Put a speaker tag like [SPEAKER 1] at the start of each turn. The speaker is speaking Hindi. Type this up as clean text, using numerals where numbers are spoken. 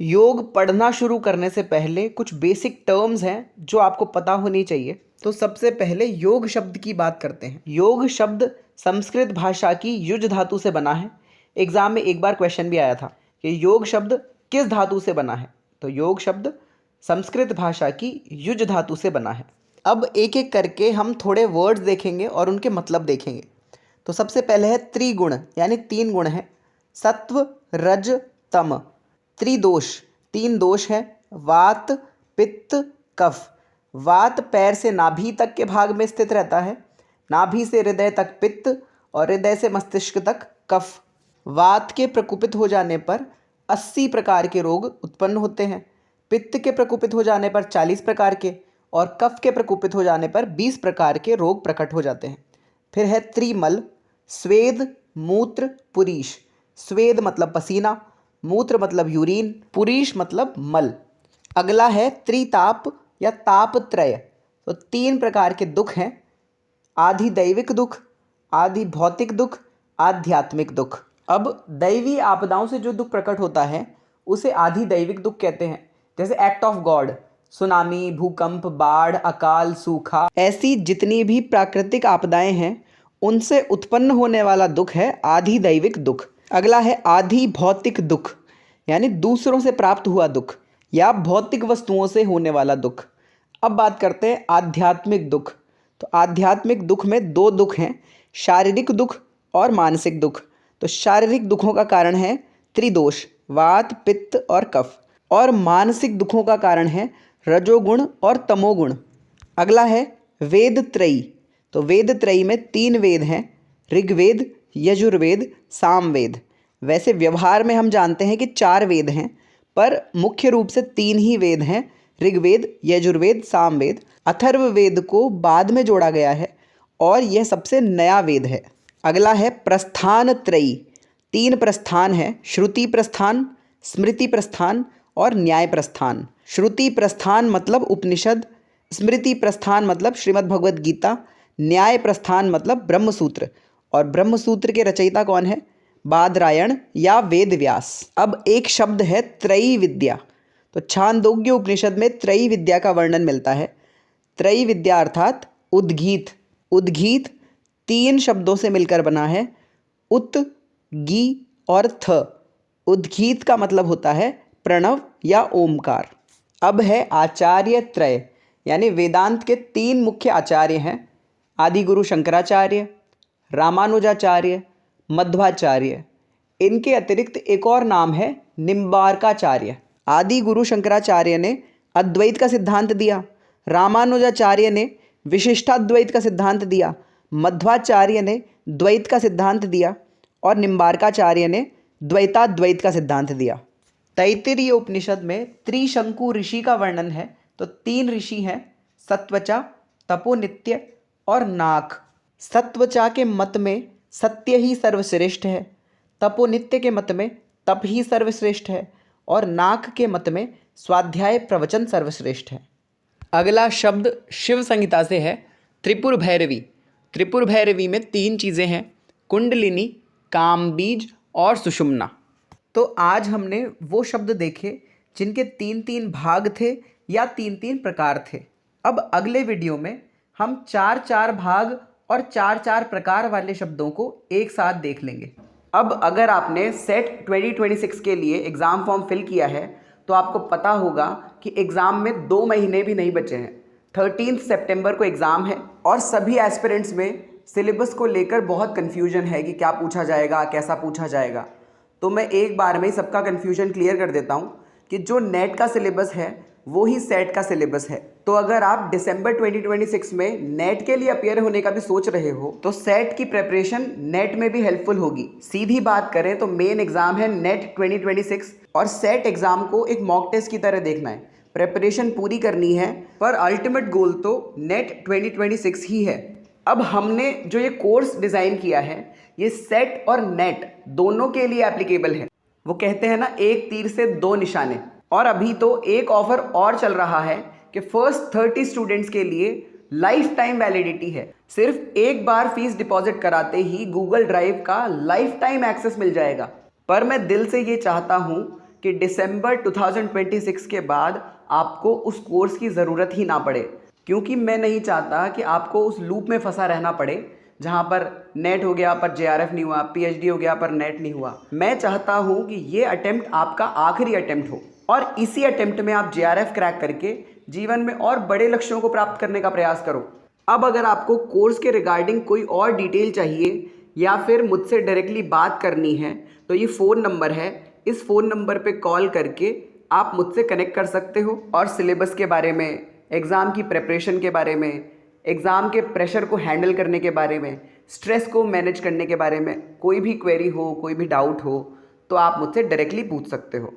[SPEAKER 1] योग पढ़ना शुरू करने से पहले कुछ बेसिक टर्म्स हैं जो आपको पता होनी चाहिए। तो सबसे पहले योग शब्द की बात करते हैं। योग शब्द संस्कृत भाषा की युज धातु से बना है। एग्जाम में एक बार क्वेश्चन भी आया था कि योग शब्द किस धातु से बना है। तो योग शब्द संस्कृत भाषा की युज धातु से बना है। अब एक एक करके हम थोड़े वर्ड्स देखेंगे और उनके मतलब देखेंगे। तो सबसे पहले है त्रिगुण, यानी 3 गुण हैं। सत्व, रज, तम। त्रिदोष, 3 दोष हैं। वात, पित्त, कफ। वात पैर से नाभि तक के भाग में स्थित रहता है। नाभि से हृदय तक पित्त और हृदय से मस्तिष्क तक कफ। वात के प्रकोपित हो जाने पर 80 प्रकार के रोग उत्पन्न होते हैं। पित्त के प्रकोपित हो जाने पर 40 प्रकार के और कफ के प्रकोपित हो जाने पर 20 प्रकार के रोग प्रकट हो जाते हैं। फिर है त्रिमल, स्वेद, मूत्र, पुरीश। स्वेद मतलब पसीना, मूत्र मतलब यूरिन, पुरीश मतलब मल। अगला है त्रिताप या तापत्रय। तो 3 प्रकार के दुख हैं। आधि दैविक दुख, आधि भौतिक दुख, आध्यात्मिक दुख। अब दैवी आपदाओं से जो दुख प्रकट होता है उसे आधि दैविक दुख कहते हैं। जैसे एक्ट ऑफ गॉड, सुनामी, भूकंप, बाढ़, अकाल, सूखा, ऐसी जितनी भी प्राकृतिक आपदाएं हैं उनसे उत्पन्न होने वाला दुख है आधि दैविक दुख। अगला है आधि भौतिक दुख, यानी दूसरों से प्राप्त हुआ दुख या भौतिक वस्तुओं से होने वाला दुख। अब बात करते हैं आध्यात्मिक दुख। तो आध्यात्मिक दुख में 2 दुख हैं, शारीरिक दुख और मानसिक दुख। तो शारीरिक दुखों का कारण है त्रिदोष, वात, पित्त और कफ। और मानसिक दुखों का कारण है रजोगुण और तमोगुण। अगला है वेद त्रयी। तो वेद त्रयी में 3 वेद हैं, ऋग्वेद, यजुर्वेद, सामवेद। वैसे व्यवहार में हम जानते हैं कि 4 वेद हैं, पर मुख्य रूप से 3 ही वेद हैं, ऋग्वेद, यजुर्वेद, सामवेद। अथर्ववेद को बाद में जोड़ा गया है और यह सबसे नया वेद है। अगला है प्रस्थान त्रयी। 3 प्रस्थान हैं, श्रुति प्रस्थान, स्मृति प्रस्थान और न्याय प्रस्थान। श्रुति प्रस्थान मतलब उपनिषद, स्मृति प्रस्थान मतलब श्रीमद् भगवद गीता, न्याय प्रस्थान मतलब ब्रह्मसूत्र। और ब्रह्मसूत्र के रचयिता कौन है? बादरायण या वेद व्यास। अब एक शब्द है त्रयी विद्या। तो छांदोग्य उपनिषद में त्रयी विद्या का वर्णन मिलता है। त्रयी विद्या अर्थात उद्गीत। उद्गीत 3 शब्दों से मिलकर बना है, उत, गी और थ। उद्गीत का मतलब होता है प्रणव या ओमकार। अब है आचार्य त्रय, यानी वेदांत के 3 मुख्य आचार्य हैं, आदिगुरु शंकराचार्य, रामानुजाचार्य, मध्वाचार्य। इनके अतिरिक्त एक और नाम है निम्बार्काचार्य। आदि गुरु शंकराचार्य ने अद्वैत का सिद्धांत दिया, रामानुजाचार्य ने विशिष्टाद्वैत का सिद्धांत दिया, मध्वाचार्य ने द्वैत का सिद्धांत दिया और निम्बार्काचार्य ने द्वैताद्वैत का सिद्धांत दिया। तैत्तिरीय उपनिषद में त्रिशंकु ऋषि का वर्णन है। तो 3 ऋषि हैं, सत्वचा, तपोनित्य और नाक। सत्वचा के मत में सत्य ही सर्वश्रेष्ठ है, तपोनित्य के मत में तप ही सर्वश्रेष्ठ है और नाक के मत में स्वाध्याय प्रवचन सर्वश्रेष्ठ है। अगला शब्द शिव संहिता से है, त्रिपुर भैरवी। त्रिपुर भैरवी में 3 चीज़ें हैं, कुंडलिनी, कामबीज और सुषुम्ना। तो आज हमने वो शब्द देखे जिनके 3-3 भाग थे या 3-3 प्रकार थे। अब अगले वीडियो में हम 4-4 भाग और 4-4 प्रकार वाले शब्दों को एक साथ देख लेंगे। अब अगर आपने सेट 2026 के लिए एग्ज़ाम फॉर्म फिल किया है तो आपको पता होगा कि एग्ज़ाम में 2 महीने भी नहीं बचे हैं। 13 सितंबर को एग्ज़ाम है और सभी एस्पिरेंट्स में सिलेबस को लेकर बहुत कन्फ्यूजन है कि क्या पूछा जाएगा, कैसा पूछा जाएगा। तो मैं एक बार में ही सबका कन्फ्यूजन क्लियर कर देता हूँ कि जो नेट का सिलेबस है वो ही सेट का सिलेबस है। तो अगर आप दिसंबर 2026 में नेट के लिए अपियर होने का भी सोच रहे हो तो सेट की प्रेपरेशन नेट में भी हेल्पफुल होगी। सीधी बात करें तो मेन एग्जाम है नेट 2026 और सेट एग्जाम को एक मॉक टेस्ट की तरह देखना है। प्रेपरेशन पूरी करनी है पर अल्टीमेट गोल तो नेट 2026 ही है। अब हमने जो ये कोर्स डिज़ाइन किया है ये सेट और नेट दोनों के लिए एप्लीकेबल है। वो कहते हैं ना, एक तीर से 2 निशाने। और अभी तो एक ऑफर और चल रहा है कि फर्स्ट 30 स्टूडेंट्स के लिए लाइफ टाइम वैलिडिटी है। सिर्फ एक बार फीस डिपॉजिट कराते ही गूगल ड्राइव का लाइफ टाइम एक्सेस मिल जाएगा। पर मैं दिल से ये चाहता हूँ कि दिसंबर 2026 के बाद आपको उस कोर्स की ज़रूरत ही ना पड़े, क्योंकि मैं नहीं चाहता कि आपको उस लूप में फंसा रहना पड़े जहाँ पर नेट हो गया पर JRF नहीं हुआ, PhD हो गया पर नेट नहीं हुआ। मैं चाहता हूँ कि ये अटेम्प्ट आपका आखिरी अटेम्प्ट हो और इसी अटेम्प्ट में आप JRF क्रैक करके जीवन में और बड़े लक्ष्यों को प्राप्त करने का प्रयास करो। अब अगर आपको कोर्स के रिगार्डिंग कोई और डिटेल चाहिए या फिर मुझसे डायरेक्टली बात करनी है तो ये फ़ोन नंबर है, इस फ़ोन नंबर पे कॉल करके आप मुझसे कनेक्ट कर सकते हो और सिलेबस के बारे में, एग्ज़ाम की प्रिपरेशन के बारे में, एग्ज़ाम के प्रेशर को हैंडल करने के बारे में, स्ट्रेस को मैनेज करने के बारे में कोई भी क्वेरी हो, कोई भी डाउट हो तो आप मुझसे डायरेक्टली पूछ सकते हो।